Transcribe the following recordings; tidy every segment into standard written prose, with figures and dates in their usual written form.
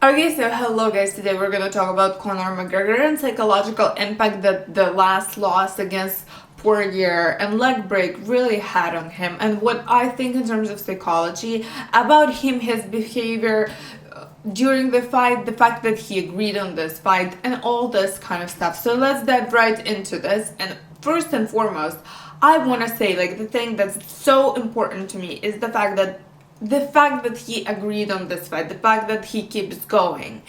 Okay, so hello guys, today we're gonna talk about Conor McGregor and psychological impact that the last loss against Poirier and leg break really had on him, and what I think in terms of psychology about him, his behavior during the fight, the fact that he agreed on this fight, and all this kind of stuff. So let's dive right into this. And first and foremost, I want to say, like, the thing that's so important to me is the fact that he agreed on this fight, the fact that he keeps going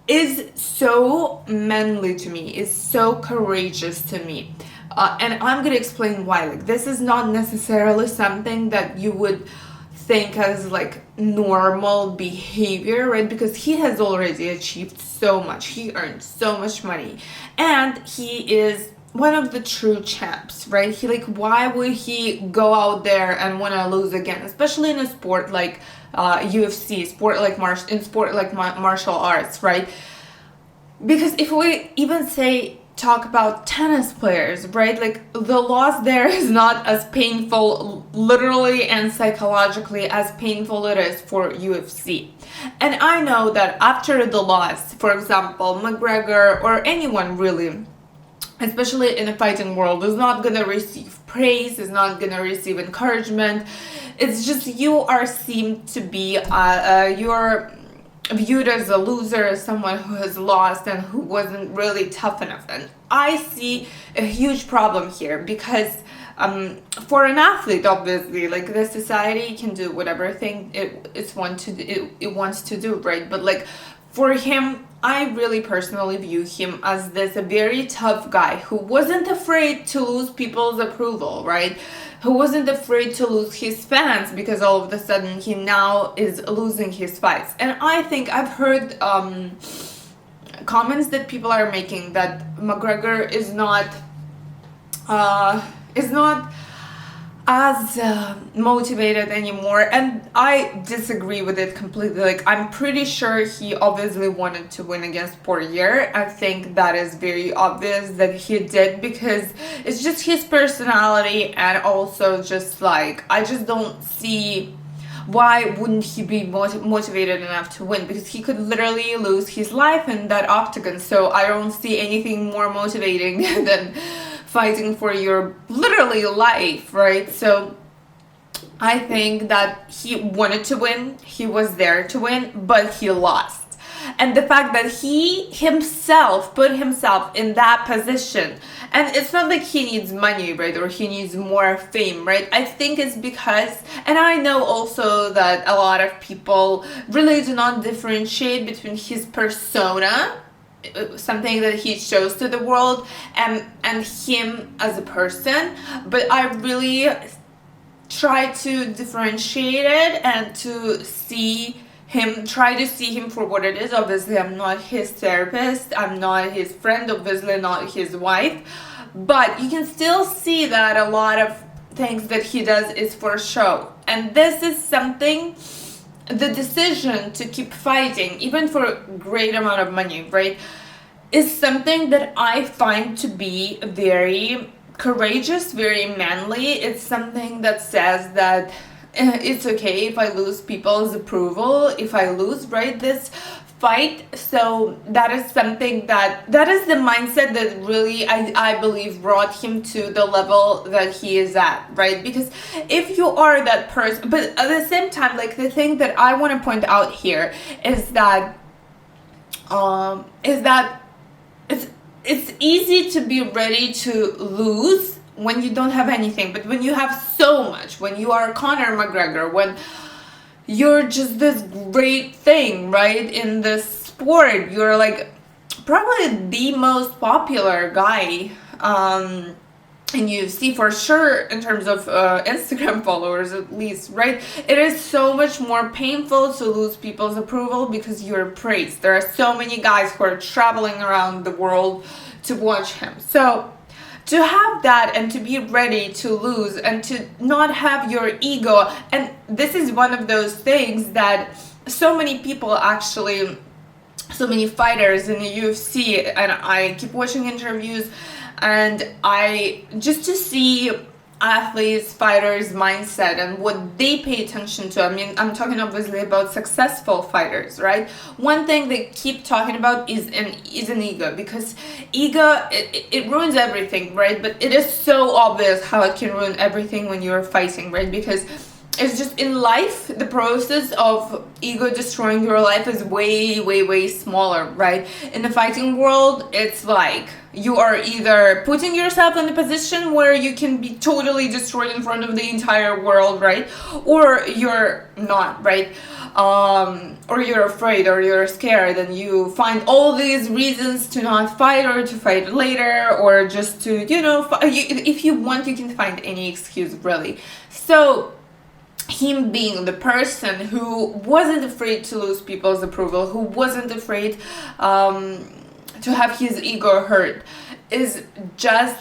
is so manly to me, is so courageous to me. And I'm gonna explain why. Like, this is not necessarily something that you would think as like normal behavior, right? Because he has already achieved so much, he earned so much money, and he is one of the true champs, right? He, like, why would he go out there and want to lose again, especially in a sport like UFC, sport like martial arts, right? Because if we even talk about tennis players, right? Like, the loss there is not as painful literally and psychologically as painful it is for UFC. And I know that after the loss, for example, McGregor or anyone really, especially in the fighting world, is not gonna receive praise, is not gonna receive encouragement. It's just you are seen to be you're viewed as a loser, as someone who has lost and who wasn't really tough enough. And I see a huge problem here because for an athlete, obviously, like, the society can do whatever thing it wants to do, right? But, like, for him, I really personally view him as this very tough guy who wasn't afraid to lose people's approval, right? Who wasn't afraid to lose his fans because all of a sudden he now is losing his fights. And I think I've heard comments that people are making that McGregor is not as motivated anymore, and I disagree with it completely. Like, I'm pretty sure he obviously wanted to win against Poirier. I think that is very obvious that he did, because it's just his personality, and also just, like, I just don't see why wouldn't he be motivated enough to win, because he could literally lose his life in that octagon. So I don't see anything more motivating than fighting for your literally life, right? So I think that he wanted to win, he was there to win, but he lost. And the fact that he himself put himself in that position, and it's not like he needs money, right, or he needs more fame, right? I think it's because, and I know also that a lot of people really do not differentiate between his persona, something that he shows to the world, and him as a person. But I really try to differentiate it and try to see him for what it is. Obviously, I'm not his therapist, I'm not his friend, obviously not his wife, but you can still see that a lot of things that he does is for show. And this is something, the decision to keep fighting, even for a great amount of money, right, is something that I find to be very courageous, very manly. It's something that says that it's okay if I lose people's approval, if I lose, right, this fight. So that is something that is the mindset that really I believe brought him to the level that he is at, right? Because if you are that person, but at the same time, like, the thing that I want to point out here is that it's easy to be ready to lose when you don't have anything, but when you have so much, when you are Conor McGregor, when you're just this great thing, right, in this sport, you're like probably the most popular guy in UFC, for sure, in terms of Instagram followers at least, right? It is so much more painful to lose people's approval because you're praised. There are so many guys who are traveling around the world to watch him. So to have that and to be ready to lose and to not have your ego, and this is one of those things that so many people actually, so many fighters in the UFC, and I keep watching interviews, and I just to see athletes, fighters' mindset and what they pay attention to. I mean, I'm talking obviously about successful fighters, right? One thing they keep talking about is an ego, because ego, it ruins everything, right? But it is so obvious how it can ruin everything when you're fighting, right? Because it's just in life, the process of ego destroying your life is way, way, way smaller, right? In the fighting world, it's like you are either putting yourself in a position where you can be totally destroyed in front of the entire world, right? Or you're not, right? Or you're afraid or you're scared and you find all these reasons to not fight or to fight later or just to, if you want, you can find any excuse, really. So him being the person who wasn't afraid to lose people's approval, who wasn't afraid to have his ego hurt, is just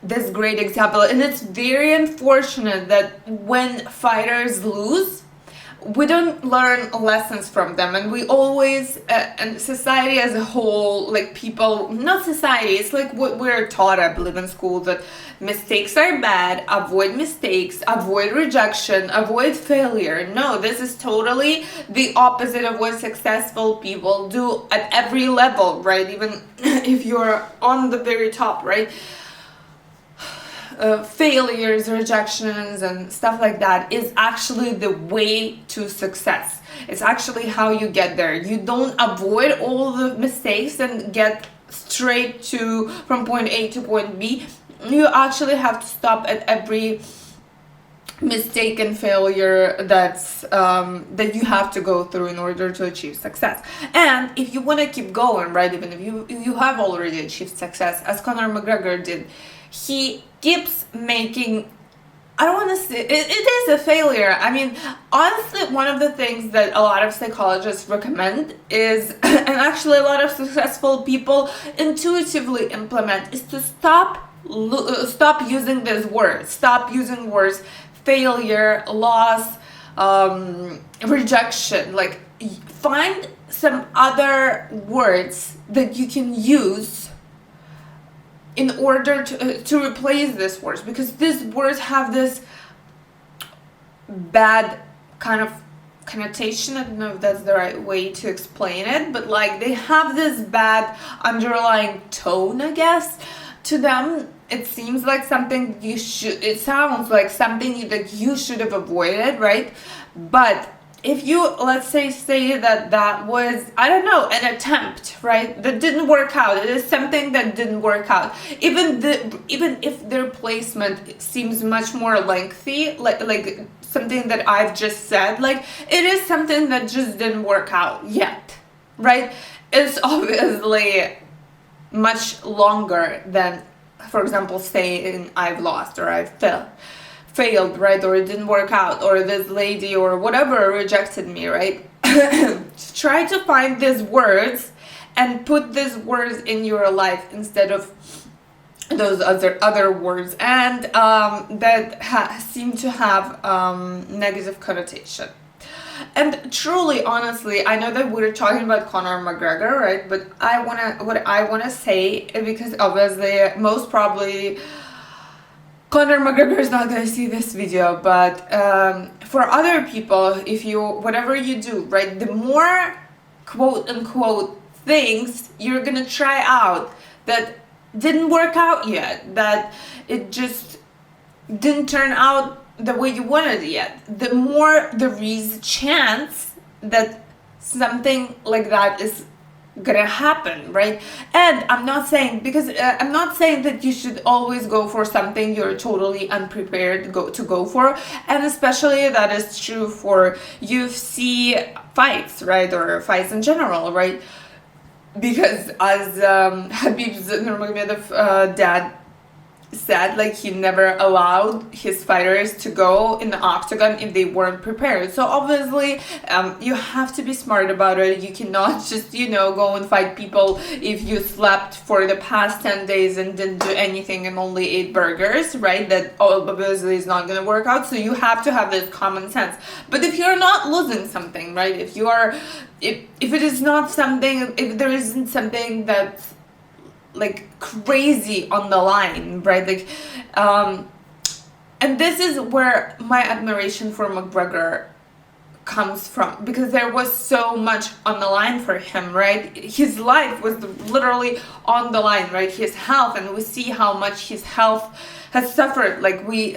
this great example. And it's very unfortunate that when fighters lose, we don't learn lessons from them, and we always and society as a whole, like people, not society, it's like what we're taught, I believe, in school, that mistakes are bad, avoid mistakes, avoid rejection, avoid failure. No, this is totally the opposite of what successful people do at every level, right? Even if you're on the very top, right? Failures, rejections, and stuff like that is actually the way to success. It's actually how you get there. You don't avoid all the mistakes and get straight from point A to point B. You actually have to stop at every mistake and failure that you have to go through in order to achieve success. And if you want to keep going, right, even if you have already achieved success, as Conor McGregor did, he keeps making, I don't want to say, it is a failure. I mean, honestly, one of the things that a lot of psychologists recommend is, and actually a lot of successful people intuitively implement, is to stop using these words. Stop using words failure, loss, rejection. Like, find some other words that you can use in order to replace these words, because these words have this bad kind of connotation. I don't know if that's the right way to explain it, but like they have this bad underlying tone, I guess, to them. It seems like something it sounds like something that you should have avoided, right? But if you, let's say that was, I don't know, an attempt, right, that didn't work out, it is something that didn't work out, even if their placement seems much more lengthy, like something that I've just said, like it is something that just didn't work out yet, right? It's obviously much longer than, for example, saying I've lost or I've failed, right, or it didn't work out, or this lady or whatever rejected me, right? Try to find these words and put these words in your life instead of those other words, and that seem to have negative connotation. And truly, honestly, I know that we're talking about Conor McGregor, right? But what I wanna say, because obviously, most probably, Conor McGregor is not gonna see this video, but for other people, whatever you do, right, the more quote unquote things you're gonna try out that didn't work out yet, that it just didn't turn out the way you wanted it yet, the more there is a chance that something like that is gonna happen, right? And I'm not saying that you should always go for something you're totally unprepared to go for, and especially that is true for UFC fights, right, or fights in general, right? Because as Khabib's Nurmagomedov dad said, like, he never allowed his fighters to go in the octagon if they weren't prepared. So obviously you have to be smart about it. You cannot just go and fight people if you slept for the past 10 days and didn't do anything and only ate burgers, right? That obviously is not going to work out. So you have to have this common sense. But if you're not losing something, right, if it is not something, if there isn't something that's like crazy on the line, right, like And this is where my admiration for McGregor comes from, because there was so much on the line for him, right? His life was literally on the line, right? His health, and we see how much his health has suffered. Like we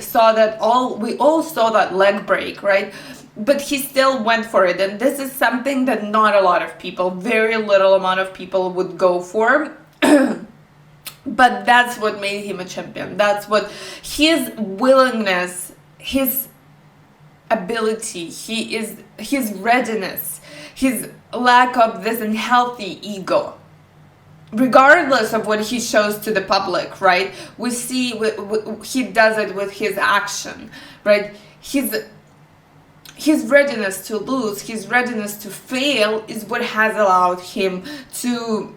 all saw that leg break, right? But he still went for it, and this is something that not a lot of people, very little amount of people would go for. But that's what made him a champion. That's what his willingness, his ability, his readiness, his lack of this unhealthy ego, regardless of what he shows to the public, right? We see he does it with his action, right? His readiness to lose, his readiness to fail is what has allowed him to,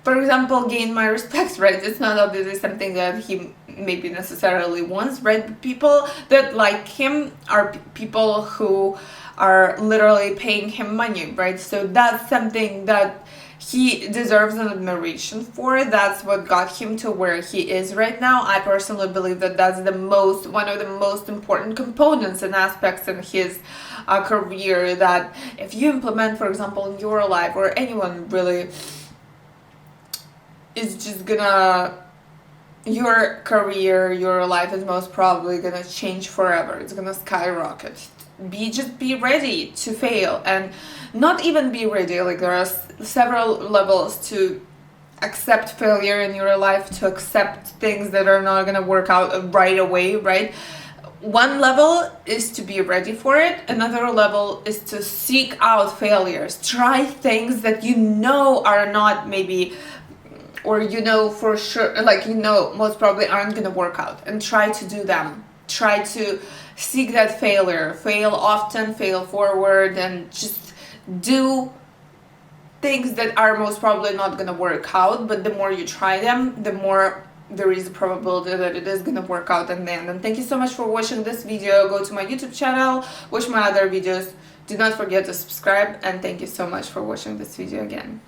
for example, gain my respect, right? It's not obviously something that he maybe necessarily wants, right? But people that like him are people who are literally paying him money, right? So that's something that he deserves an admiration for. That's what got him to where he is right now. I personally believe that that's one of the most important components and aspects in his career, that if you implement, for example, in your life, or anyone really, is just gonna, your career, your life is most probably gonna change forever. It's gonna skyrocket. Just be ready to fail, and not even be ready. Like there are several levels to accept failure in your life, to accept things that are not gonna work out right away, right? One level is to be ready for it. Another level is to seek out failures. Try things that you know are not maybe, or you know for sure, like you know most probably aren't gonna work out, and try to do them. Try to seek that failure, fail often, fail forward, and just do things that are most probably not gonna work out, but the more you try them, the more there is a probability that it is gonna work out in the end. And thank you so much for watching this video. Go to my YouTube channel, watch my other videos. Do not forget to subscribe, and thank you so much for watching this video again.